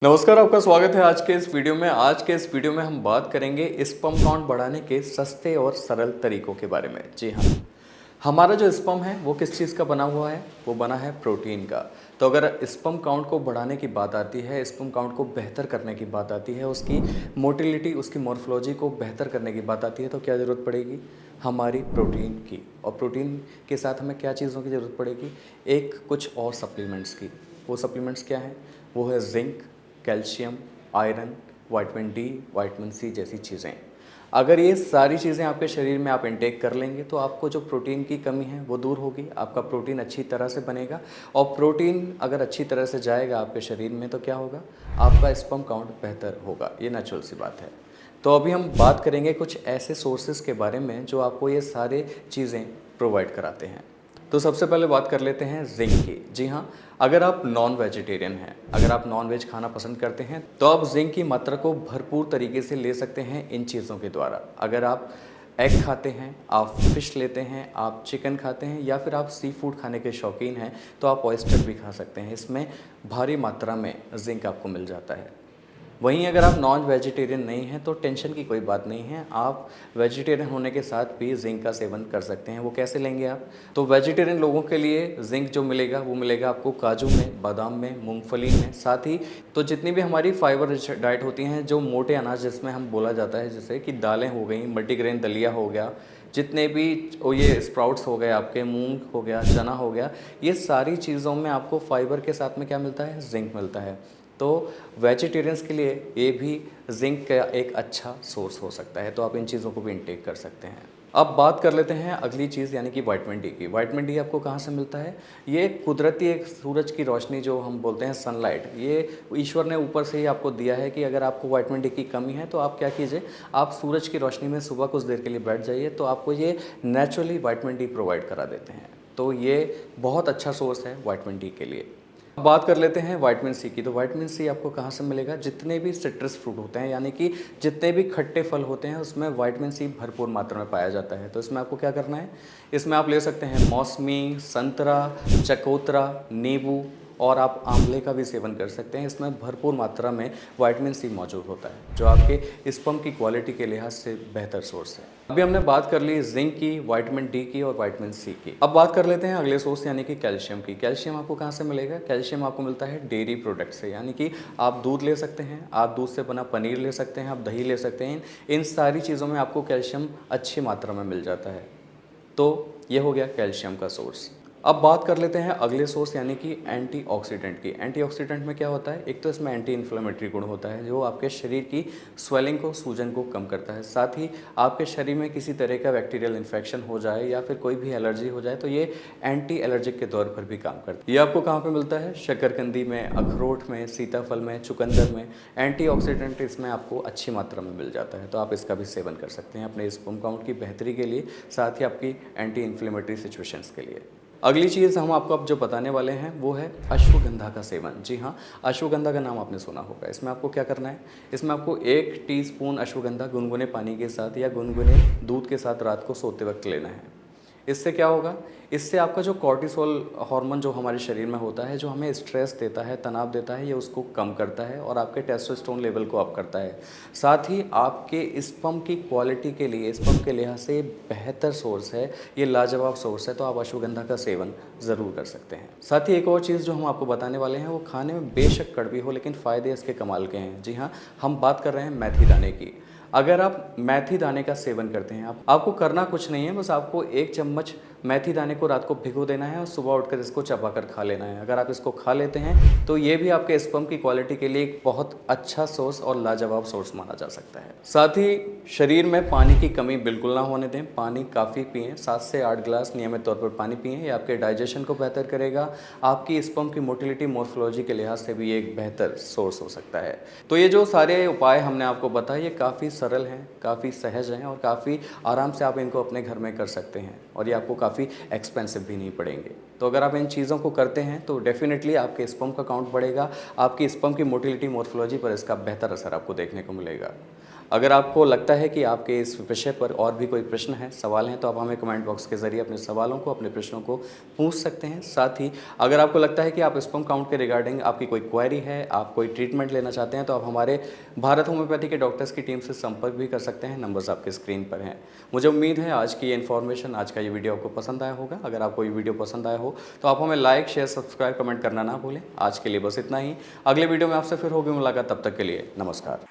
नमस्कार, आपका स्वागत है आज के इस वीडियो में। आज के इस वीडियो में हम बात करेंगे स्पर्म काउंट बढ़ाने के सस्ते और सरल तरीकों के बारे में। जी हाँ, हमारा जो स्पर्म है वो किस चीज़ का बना हुआ है? वो बना है प्रोटीन का। तो अगर स्पर्म काउंट को बढ़ाने की बात आती है, स्पर्म काउंट को बेहतर करने की बात आती है, उसकी मोटिलिटी, उसकी मॉर्फोलॉजी को बेहतर करने की बात आती है, तो क्या ज़रूरत पड़ेगी? हमारी प्रोटीन की। और प्रोटीन के साथ हमें क्या चीज़ों की ज़रूरत पड़ेगी? एक कुछ और सप्लीमेंट्स की। वो सप्लीमेंट्स क्या हैं? वो है zinc, calcium, iron, vitamin D, vitamin C जैसी चीज़ें। अगर ये सारी चीज़ें आपके शरीर में आप इनटेक कर लेंगे तो आपको जो प्रोटीन की कमी है वो दूर होगी, आपका प्रोटीन अच्छी तरह से बनेगा। और प्रोटीन अगर अच्छी तरह से जाएगा आपके शरीर में तो क्या होगा? आपका स्पर्म काउंट बेहतर होगा। ये नेचुरल सी बात है। तो अभी हम बात करेंगे कुछ ऐसे सोर्सेज के बारे में जो आपको ये सारे चीज़ें प्रोवाइड कराते हैं। तो सबसे पहले बात कर लेते हैं जिंक की। जी हाँ, अगर आप नॉन वेजिटेरियन हैं, अगर आप नॉन वेज खाना पसंद करते हैं तो आप जिंक की मात्रा को भरपूर तरीके से ले सकते हैं इन चीज़ों के द्वारा। अगर आप एग खाते हैं, आप फिश लेते हैं, आप चिकन खाते हैं या फिर आप सी फूड खाने के शौकीन हैं तो आप ऑयस्टर भी खा सकते हैं। इसमें भारी मात्रा में जिंक आपको मिल जाता है। वहीं अगर आप नॉन वेजिटेरियन नहीं हैं तो टेंशन की कोई बात नहीं है, आप वेजिटेरियन होने के साथ भी जिंक का सेवन कर सकते हैं। वो कैसे लेंगे आप? तो वेजिटेरियन लोगों के लिए जिंक जो मिलेगा वो मिलेगा आपको काजू में, बादाम में, मूंगफली में, साथ ही तो जितनी भी हमारी फाइबर रिच डाइट होती हैं, जो मोटे अनाज जिसमें हम बोला जाता है, जैसे कि दालें हो गई, मल्टीग्रेन दलिया हो गया, जितने भी ये स्प्राउट्स हो गए, आपके मूंग हो गया, चना हो गया, ये सारी चीज़ों में आपको फाइबर के साथ में क्या मिलता है? जिंक मिलता है। तो वेजिटेरियंस के लिए ये भी जिंक का एक अच्छा सोर्स हो सकता है, तो आप इन चीज़ों को भी इनटेक कर सकते हैं। अब बात कर लेते हैं अगली चीज़ यानी कि विटामिन डी की। विटामिन डी आपको कहाँ से मिलता है? ये कुदरती एक सूरज की रोशनी जो हम बोलते हैं सनलाइट, ये ईश्वर ने ऊपर से ही आपको दिया है कि अगर आपको विटामिन डी की कमी है तो आप क्या कीजिए, आप सूरज की रोशनी में सुबह कुछ देर के लिए बैठ जाइए तो आपको ये नेचुरली विटामिन डी प्रोवाइड करा देते हैं। तो ये बहुत अच्छा सोर्स है विटामिन डी के लिए। अब बात कर लेते हैं विटामिन सी की। तो विटामिन सी आपको कहाँ से मिलेगा? जितने भी सिट्रस फ्रूट होते हैं यानी कि जितने भी खट्टे फल होते हैं उसमें विटामिन सी भरपूर मात्रा में पाया जाता है। तो इसमें आपको क्या करना है? इसमें आप ले सकते हैं मौसमी, संतरा, चकोतरा, नींबू और आप आंवले का भी सेवन कर सकते हैं। इसमें भरपूर मात्रा में विटामिन सी मौजूद होता है जो आपके स्पर्म की क्वालिटी के लिहाज से बेहतर सोर्स है। अभी हमने बात कर ली जिंक की, विटामिन डी की और विटामिन सी की। अब बात कर लेते हैं अगले सोर्स यानी कि कैल्शियम की। कैल्शियम आपको कहाँ से मिलेगा? कैल्शियम आपको मिलता है डेयरी प्रोडक्ट से, यानी कि आप दूध ले सकते हैं, आप दूध से बना पनीर ले सकते हैं, आप दही ले सकते हैं। इन सारी चीज़ों में आपको कैल्शियम अच्छी मात्रा में मिल जाता है। तो ये हो गया कैल्शियम का सोर्स। अब बात कर लेते हैं अगले सोर्स यानी कि एंटीऑक्सीडेंट की। एंटीऑक्सीडेंट में क्या होता है? एक तो इसमें एंटी इन्फ्लेमेटरी गुण होता है जो आपके शरीर की स्वेलिंग को, सूजन को कम करता है। साथ ही आपके शरीर में किसी तरह का बैक्टीरियल इन्फेक्शन हो जाए या फिर कोई भी एलर्जी हो जाए तो ये एंटी एलर्जिक के तौर पर भी काम करता है। ये आपको कहाँ पर मिलता है? शकरकंदी में, अखरोट में, सीताफल में, चुकंदर में एंटीऑक्सीडेंट इसमें आपको अच्छी मात्रा में मिल जाता है। तो आप इसका भी सेवन कर सकते हैं अपने स्पर्म काउंट की बेहतरी के लिए, साथ ही आपकी एंटी इन्फ्लेमेटरी सिचुएशंस के लिए। अगली चीज़ हम आपको अब जो बताने वाले हैं वो है अश्वगंधा का सेवन। जी हाँ, अश्वगंधा का नाम आपने सुना होगा। इसमें आपको क्या करना है? इसमें आपको 1 टीस्पून अश्वगंधा गुनगुने पानी के साथ या गुनगुने दूध के साथ रात को सोते वक्त लेना है। इससे क्या होगा? इससे आपका जो कॉर्टिसोल हार्मोन जो हमारे शरीर में होता है, जो हमें स्ट्रेस देता है, तनाव देता है, ये उसको कम करता है और आपके टेस्टोस्टेरोन लेवल को अप करता है। साथ ही आपके स्पर्म की क्वालिटी के लिए, स्पर्म के लिहाज से बेहतर सोर्स है, ये लाजवाब सोर्स है। तो आप अश्वगंधा का सेवन ज़रूर कर सकते हैं। साथ ही एक और चीज़ जो हम आपको बताने वाले हैं वो खाने में बेशक कड़वी हो लेकिन फ़ायदे इसके कमाल के हैं। जी हाँ, हम बात कर रहे हैं मेथी दाने की। अगर आप मेथी दाने का सेवन करते हैं, आपको करना कुछ नहीं है, बस आपको 1 चम्मच मेथी दाने को रात को भिगो देना है और सुबह उठकर इसको चबाकर खा लेना है। अगर आप इसको खा लेते हैं तो ये भी आपके स्पर्म की क्वालिटी के लिए एक बहुत अच्छा सोर्स और लाजवाब सोर्स माना जा सकता है। साथ ही शरीर में पानी की कमी बिल्कुल ना होने दें, पानी काफ़ी पिएं, 7 से 8 गिलास नियमित तौर पर पानी पिएं। ये आपके डाइजेशन को बेहतर करेगा, आपकी स्पर्म की मोटिलिटी, मॉर्फोलॉजी के लिहाज से भी ये एक बेहतर सोर्स हो सकता है। तो ये जो सारे उपाय हमने आपको बताए ये काफ़ी सरल हैं, काफ़ी सहज हैं और काफ़ी आराम से आप इनको अपने घर में कर सकते हैं और ये आपको काफ़ी एक्सपेंसिव भी नहीं पड़ेंगे। तो अगर आप इन चीज़ों को करते हैं तो डेफिनेटली आपके स्पर्म का काउंट बढ़ेगा, आपकी स्पर्म की मोटिलिटी, मॉर्फोलॉजी पर इसका बेहतर असर आपको देखने को मिलेगा। अगर आपको लगता है कि आपके इस विषय पर और भी कोई प्रश्न है, सवाल हैं, तो आप हमें कमेंट बॉक्स के ज़रिए अपने सवालों को, अपने प्रश्नों को पूछ सकते हैं। साथ ही अगर आपको लगता है कि आप स्पर्म काउंट के रिगार्डिंग आपकी कोई क्वेरी है, आप कोई ट्रीटमेंट लेना चाहते हैं, तो आप हमारे भारत होम्योपैथी के डॉक्टर्स की टीम से संपर्क भी कर सकते हैं। नंबर्स आपके स्क्रीन पर हैं। मुझे उम्मीद है आज की ये इन्फॉर्मेशन, आज का ये वीडियो आपको पसंद आया होगा। अगर आपको ये वीडियो पसंद आया हो तो आप हमें लाइक, शेयर, सब्सक्राइब, कमेंट करना ना भूलें। आज के लिए बस इतना ही। अगले वीडियो में आपसे फिर होगी मुलाकात। तब तक के लिए नमस्कार।